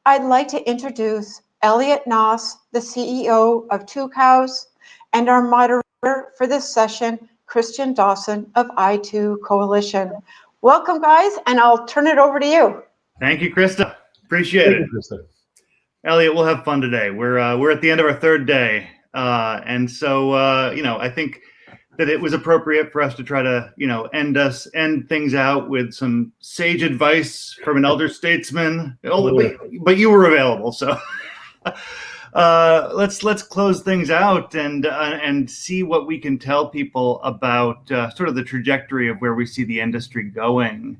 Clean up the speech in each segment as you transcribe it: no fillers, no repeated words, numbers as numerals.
I'd like to introduce Elliot Noss, the CEO of Tucows, and our moderator for this session, Christian Dawson of I2 Coalition. Welcome, guys, and I'll turn it over to you. Thank you, Krista. Appreciate it. Krista. Elliot, we'll have fun today. We're at the end of our third day, and so I think that it was appropriate for us to try to end things out with some sage advice from an elder statesman. But you were available, so let's close things out and see what we can tell people about sort of the trajectory of where we see the industry going.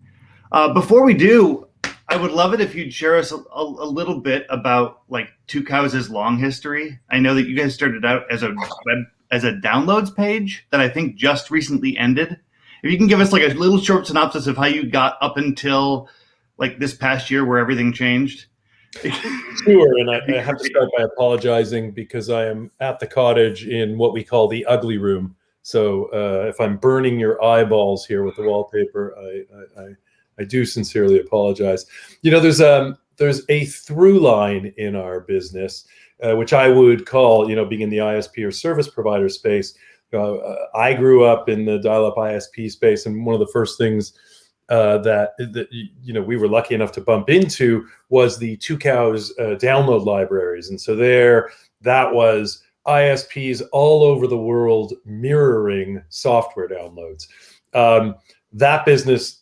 Before we do, I would love it if you'd share us a little bit about like Tucows' long history. I know that you guys started out as a downloads page that I think just recently ended. If you can give us like a little short synopsis of how you got up until like this past year where everything changed. Sure, and I have to start by apologizing because I am at the cottage in what we call the ugly room. So if I'm burning your eyeballs here with the wallpaper, I do sincerely apologize. There's a through line in our business, which I would call, being in the ISP or service provider space. I grew up in the dial-up ISP space, and one of the first things that we were lucky enough to bump into was the Tucows download libraries, and so that was ISPs all over the world mirroring software downloads. That business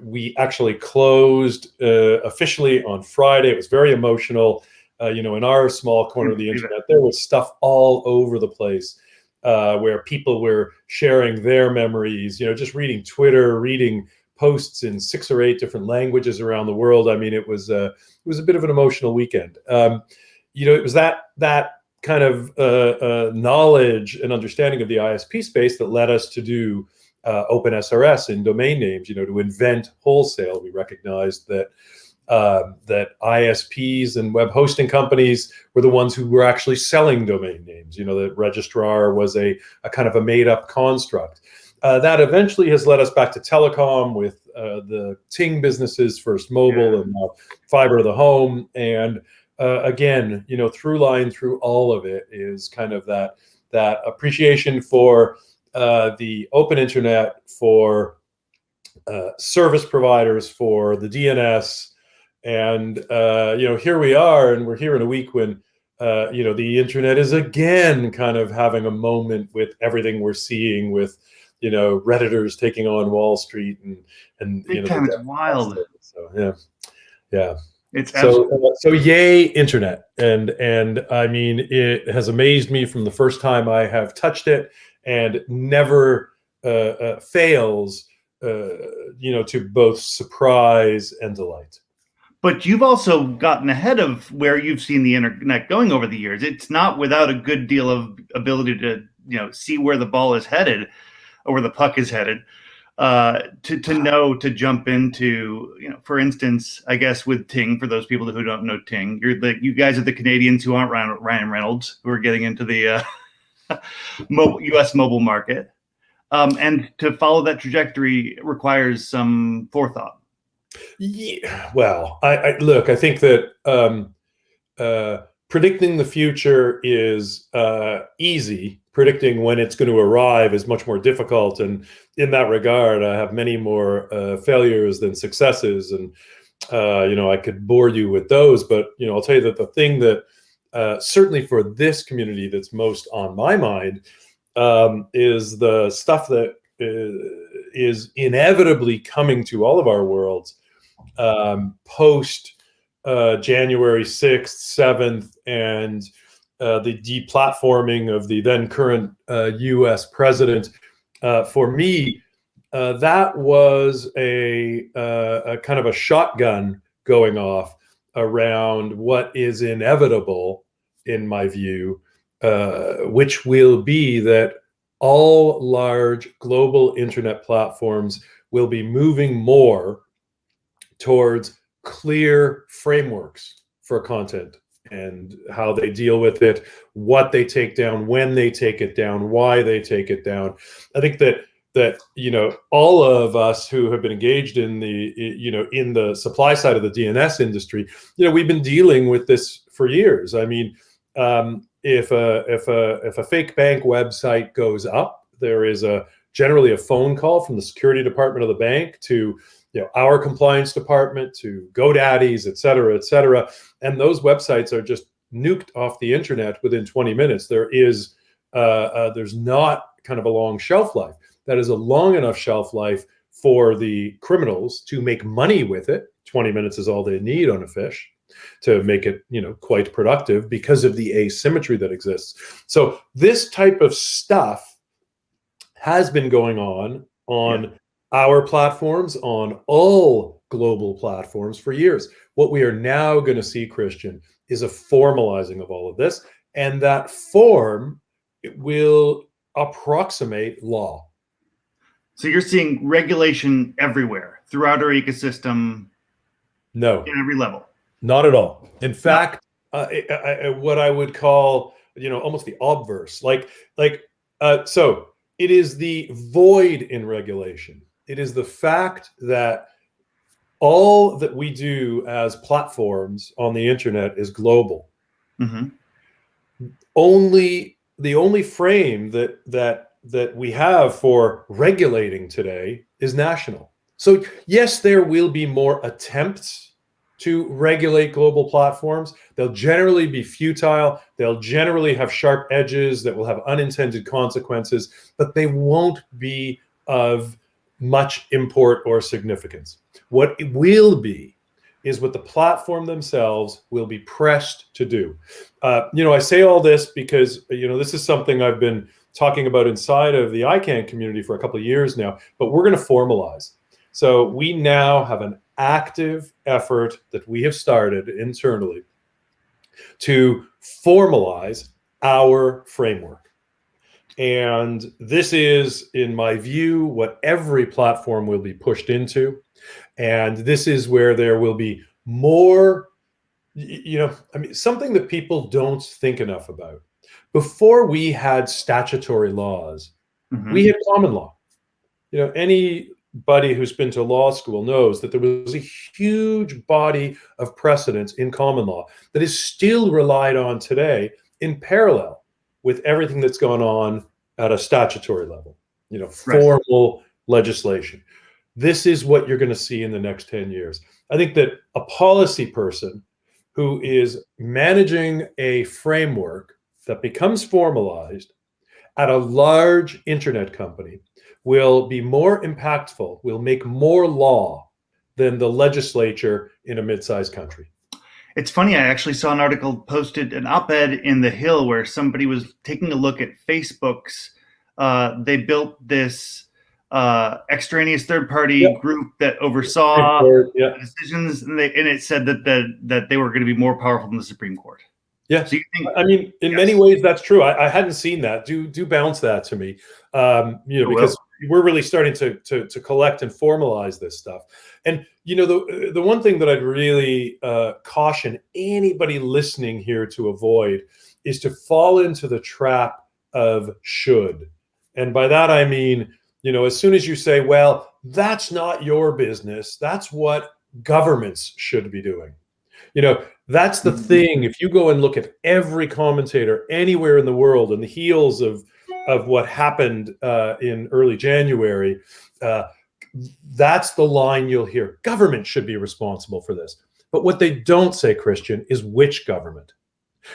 we actually closed officially on Friday. It was very emotional. In our small corner of the internet, there was stuff all over the place where people were sharing their memories, just reading Twitter, reading posts in 6 or 8 different languages around the world. I mean, it was a bit of an emotional weekend. It was that kind of knowledge and understanding of the ISP space that led us to do open SRS in domain names, to invent wholesale. We recognized that ISPs and web hosting companies were the ones who were actually selling domain names. That registrar was a kind of a made-up construct. That eventually has led us back to telecom with the Ting businesses, First Mobile, and now fiber to the home. And again, through line through all of it is kind of that appreciation for the open internet, for service providers, for the DNS, and here we are, and we're here in a week when the internet is again kind of having a moment with everything we're seeing with Redditors taking on Wall Street and big time. It's wild. So yeah. It's so yay internet, and I mean it has amazed me from the first time I have touched it, and never fails to both surprise and delight. But you've also gotten ahead of where you've seen the internet going over the years. It's not without a good deal of ability to see where the ball is headed or where the puck is headed, to know to jump into, for instance, I guess with Ting, for those people who don't know Ting, you guys are the Canadians who aren't Ryan Reynolds, who are getting into the U.S. mobile market. And to follow that trajectory requires some forethought. Yeah, well, I think that predicting the future is easy. Predicting when it's going to arrive is much more difficult. And in that regard, I have many more failures than successes. And, I could bore you with those. But, I'll tell you that the thing that certainly for this community that's most on my mind is the stuff that is inevitably coming to all of our worlds post January 6th, 7th, and the deplatforming of the then current U.S. president. For me, that was a kind of a shotgun going off around what is inevitable, in my view, which will be that all large global internet platforms will be moving more towards clear frameworks for content and how they deal with it, what they take down, when they take it down, why they take it down. I think that that all of us who have been engaged in the supply side of the DNS industry, we've been dealing with this for years. I mean, if a fake bank website goes up, there is generally a phone call from the security department of the bank to our compliance department, to GoDaddy's, et cetera, and those websites are just nuked off the internet within 20 minutes. There's not kind of a long shelf life. That is a long enough shelf life for the criminals to make money with it. 20 minutes is all they need on a phish to make it, quite productive because of the asymmetry that exists. So this type of stuff has been going on our platforms, on all global platforms for years. What we are now going to see, Christian, is a formalizing of all of this, and that form will approximate law. So you're seeing regulation everywhere throughout our ecosystem. No, in every level. Not at all. In fact, what I would call, almost the obverse. So it is the void in regulation. It is the fact that all that we do as platforms on the internet is global. Mm-hmm. The only frame that we have for regulating today is national. So yes, there will be more attempts to regulate global platforms. They'll generally be futile. They'll generally have sharp edges that will have unintended consequences, but they won't be of much import or significance. What it will be is what the platform themselves will be pressed to do. I say all this because, this is something I've been talking about inside of the ICANN community for a couple of years now, but we're going to formalize. So we now have an active effort that we have started internally to formalize our framework. And this is, in my view, what every platform will be pushed into. And this is where there will be more, something that people don't think enough about. Before we had statutory laws, we had common law. Anybody who's been to law school knows that there was a huge body of precedents in common law that is still relied on today in parallel with everything that's gone on at a statutory level, formal legislation. This is what you're going to see in the next 10 years. I think that a policy person who is managing a framework that becomes formalized at a large internet company will be more impactful, will make more law than the legislature in a mid-sized country. It's funny, I actually saw an article posted, an op-ed in The Hill, where somebody was taking a look at Facebook's, they built this extraneous third-party group that oversaw decisions, and it said that they were going to be more powerful than the Supreme Court. Yeah, so in many ways that's true. I hadn't seen that. Do bounce that to me, because we're really starting to collect and formalize this stuff. And the one thing that I'd really caution anybody listening here to avoid is to fall into the trap of should. And by that I mean, as soon as you say, well, that's not your business, that's what governments should be doing. That's the thing. If you go and look at every commentator anywhere in the world on the heels of what happened in early January, that's the line you'll hear. Government should be responsible for this. But what they don't say, Christian, is which government.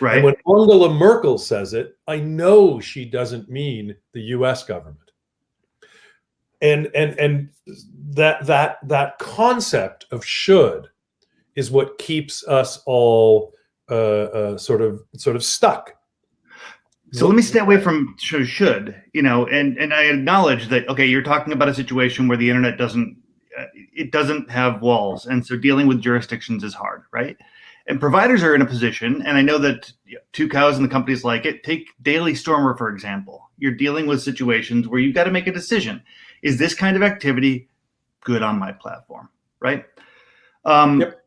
Right. And when Angela Merkel says it, I know she doesn't mean the US government. And that concept of should is what keeps us all sort of stuck. So let me stay away from should, and I acknowledge that, okay, you're talking about a situation where the internet doesn't have walls. And so dealing with jurisdictions is hard, right? And providers are in a position, and I know that Tucows and the companies like it, take Daily Stormer, for example. You're dealing with situations where you've got to make a decision. Is this kind of activity good on my platform, right? Yep.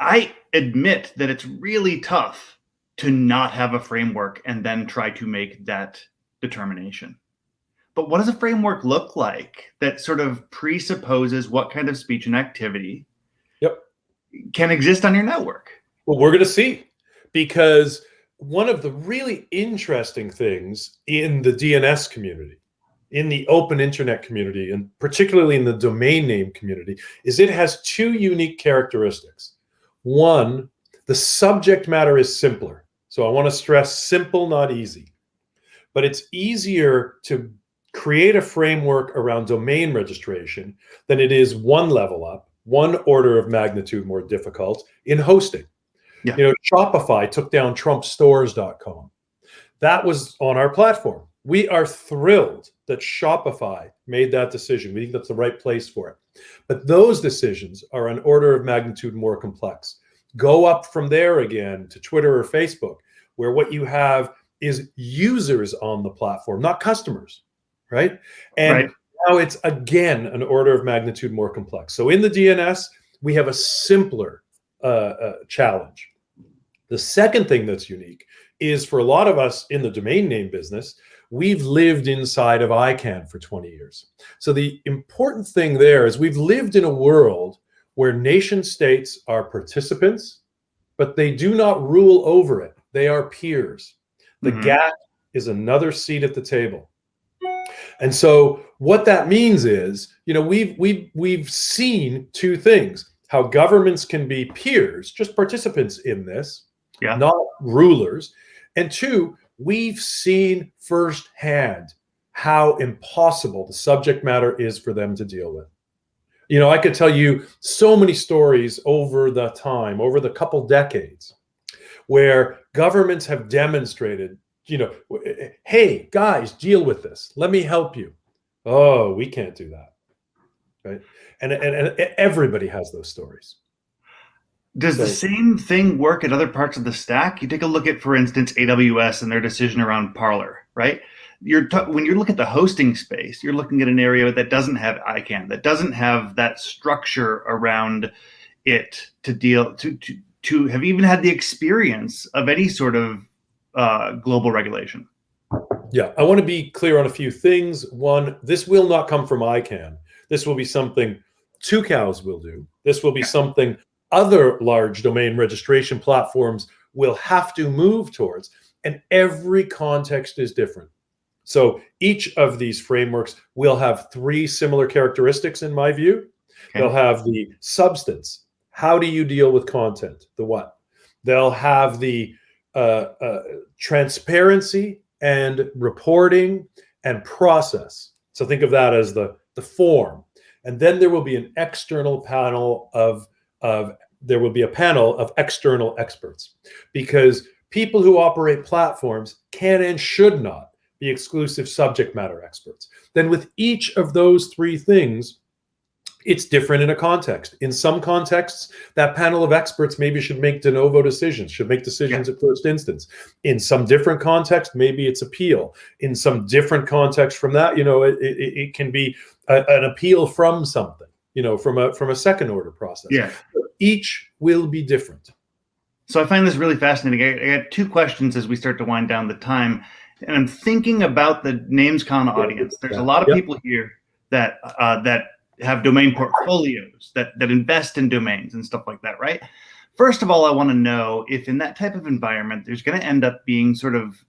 I admit that it's really tough to not have a framework and then try to make that determination. But what does a framework look like that sort of presupposes what kind of speech and activity can exist on your network? Well, we're going to see, because one of the really interesting things in the DNS community, in the open internet community, and particularly in the domain name community, is it has two unique characteristics. One, the subject matter is simpler. So I want to stress simple, not easy. But it's easier to create a framework around domain registration than it is one level up, one order of magnitude more difficult in hosting. Yeah. You know, Shopify took down trumpstores.com. That was on our platform. We are thrilled that Shopify made that decision. We think that's the right place for it. But those decisions are an order of magnitude more complex. Go up from there again to Twitter or Facebook, where what you have is users on the platform, not customers, right? And now it's again an order of magnitude more complex. So in the DNS, we have a simpler challenge. The second thing that's unique is, for a lot of us in the domain name business, we've lived inside of ICANN for 20 years. So the important thing there is we've lived in a world where nation states are participants, but they do not rule over it. They are peers. The GATT is another seat at the table. And so what that means is, you know, we've seen two things: how governments can be peers, just participants in this, not rulers. And two, we've seen firsthand how impossible the subject matter is for them to deal with. You know, I could tell you so many stories over the time, over the couple decades, where governments have demonstrated, you know, hey, guys, deal with this. Let me help you. Oh, we can't do that, right? And everybody has those stories. Does the same thing work at other parts of the stack? You take a look at, for instance, AWS and their decision around Parler, right? When you look at the hosting space, you're looking at an area that doesn't have ICANN, that doesn't have that structure around it to have even had the experience of any sort of global regulation. Yeah, I want to be clear on a few things. One, this will not come from ICANN. This will be something Tucows will do. This will be something other large domain registration platforms will have to move towards, and every context is different. So each of these frameworks will have three similar characteristics in my view. They'll have the substance. How do you deal with content? The what? They'll have the transparency and reporting and process. So think of that as the form. And then there will be an external panel of external experts, because people who operate platforms can and should not be exclusive subject matter experts. Then with each of those three things, it's different in a context. In some contexts, that panel of experts maybe should make de novo decisions, should make decisions at first instance. In some different context, maybe it's appeal. In some different context from that, you know, it can be an appeal from something, you know, from a second order process. Yeah. Each will be different. So I find this really fascinating. I got two questions as we start to wind down the time, and I'm thinking about the NamesCon audience. There's a lot of people here that have domain portfolios, that invest in domains and stuff like that, right? First of all, I want to know if in that type of environment, there's going to end up being sort of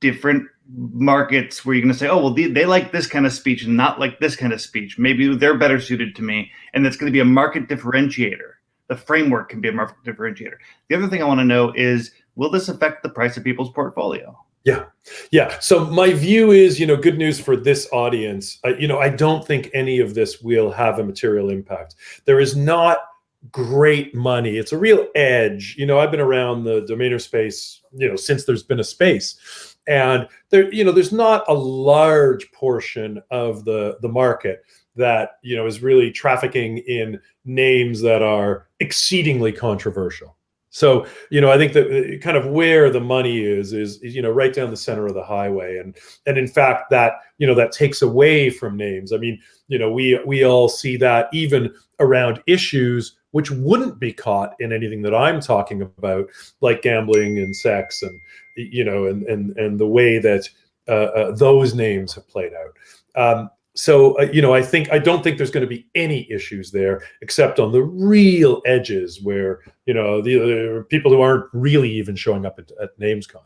different markets where you're going to say, oh, well, they like this kind of speech and not like this kind of speech. Maybe they're better suited to me. And that's going to be a market differentiator. The framework can be a market differentiator. The other thing I want to know is, will this affect the price of people's portfolio? Yeah. So my view is, you know, good news for this audience. I don't think any of this will have a material impact. There is not great money. It's a real edge. You know, I've been around the domainer space, you know, since there's been a space, and there, you know, there's not a large portion of the market that, you know, is really trafficking in names that are exceedingly controversial. So, you know, I think that kind of where the money is, you know, right down the center of the highway. And in fact, that, you know, that takes away from names. I mean, you know, we all see that even around issues which wouldn't be caught in anything that I'm talking about, like gambling and sex and, you know, and the way that those names have played out. I don't think there's going to be any issues there, except on the real edges where, the people who aren't really even showing up at NamesCon.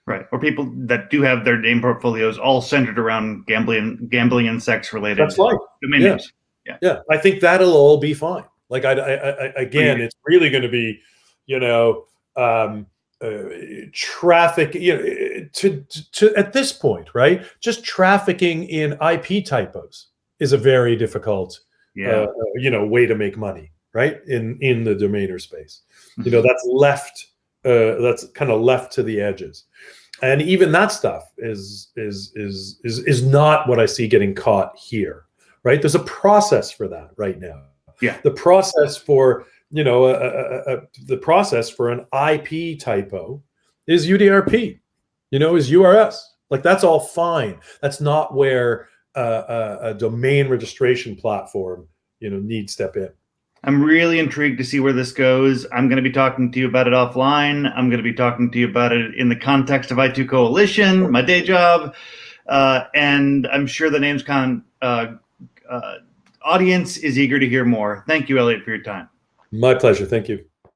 Right. Or people that do have their name portfolios all centered around gambling and sex related That's right. domain names. Yeah. I think that'll all be fine. Like, again, it's really going to be, traffic, to at this point, right? Just trafficking in IP typos is a very difficult, way to make money, right? In the domainer space, that's kind of left to the edges, and even that stuff is not what I see getting caught here, right? There's a process for that right now. Yeah, the process for the process for an IP typo is UDRP, is URS. Like, that's all fine. That's not where a domain registration platform, needs step in. I'm really intrigued to see where this goes. I'm going to be talking to you about it offline. I'm going to be talking to you about it in the context of I2 Coalition, my day job, and I'm sure the NamesCon audience is eager to hear more. Thank you, Elliot, for your time. My pleasure. Thank you.